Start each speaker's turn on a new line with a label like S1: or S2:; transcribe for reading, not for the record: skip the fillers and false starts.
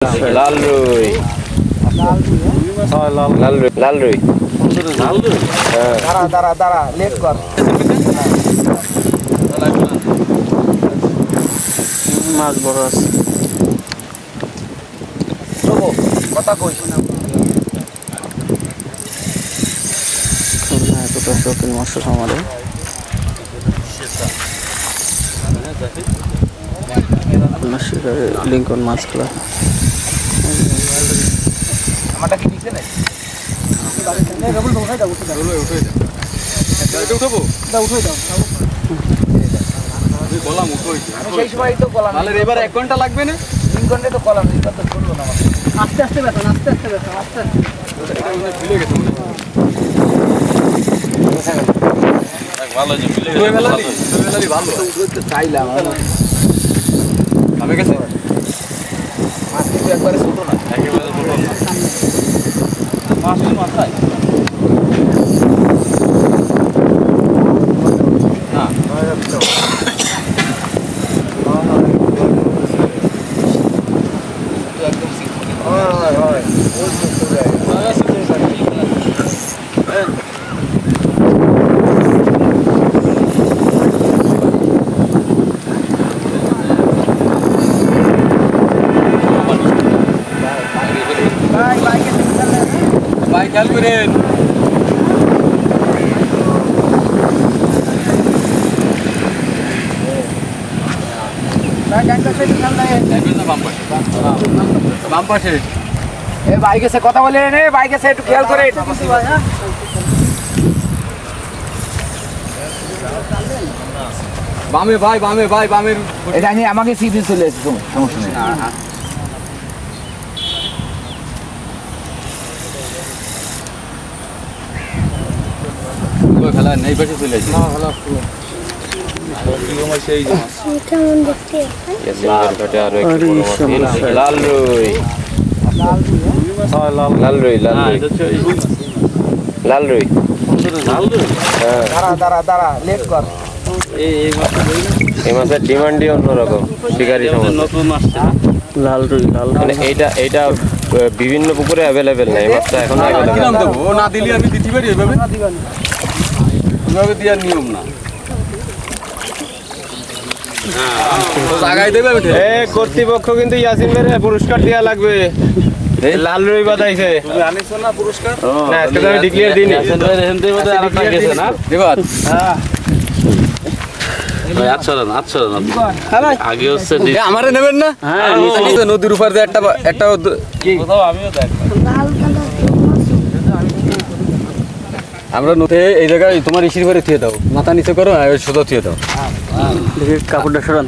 S1: লাল রুই লাল রুই লাল রুই
S2: দাঁড়া দাঁড়া দাঁড়া লেট কর
S3: মাছ বড় আছে
S2: কথা কইস না
S3: এতটা শৌখিন মৎস্য খামারে লিঙ্কন মাছ খেলা
S2: আমারটা কি দিছে না সেই সময় তো কলাম
S4: এবার 1 ঘন্টা লাগবে না
S2: 3 ঘন্টা তো কলাম এটা তো করবো না
S3: আস্তে আস্তে বেতন আস্তে আস্তে বেতন আস্তে
S4: ভালো যে ভালো
S2: চাইলাম
S4: আমি গেছে
S2: মাছ কিন্তু একবারে ছোট না
S4: একেবারে বলো না মাছ মাথায় না
S2: একদম হয় হয় ওই তো যায়
S4: ভাই খেয়াল করেন বাম পাশে
S2: এ বাইকে সে কথা বলে নে বাইকে সে একটু খেয়াল করে
S4: বামে ভাই বামে ভাই বামের
S2: এটা আমি আমাকে সিধে চলে এসেছি সমস্যা নেই
S4: খেলা নেই পাশে চলে আসি
S1: লাল রুই লাল রুই লাল রুই
S2: দাঁড়া দাঁড়া দাঁড়া লেট কর
S1: এই মাছের ডিমান্ডই অন্যরকম শিকারি
S4: নতুন মাছ
S3: লাল রুই লাল
S1: মানে এইটা বিভিন্ন পুকুরে অ্যাভেলেবেল না এই মাছটা এখন
S4: কিরাম দেবো ও না দিলে আমি দিতে পারি এভাবে ওইভাবে দেওয়ার নিয়ম না জায়গায় দেবে
S1: কর্তৃপক্ষ কিন্তু ইয়াসিন ভাইয়ের পুরস্কার দেওয়া লাগবে লাল রুই বাদাইছে
S4: আনিস না পুরস্কার
S1: না আজকে তো আমি ডিক্লেয়ার দিইনি
S4: আগে হচ্ছে আমারে নেবেন না নদীর উপর দিয়ে একটা আমরা নদী এই জায়গায় তোমার ইসির ঘরে থুয়ে দাও মাথা নিচে করো সোজা থুয়ে দাও
S3: কাপড়টা সরান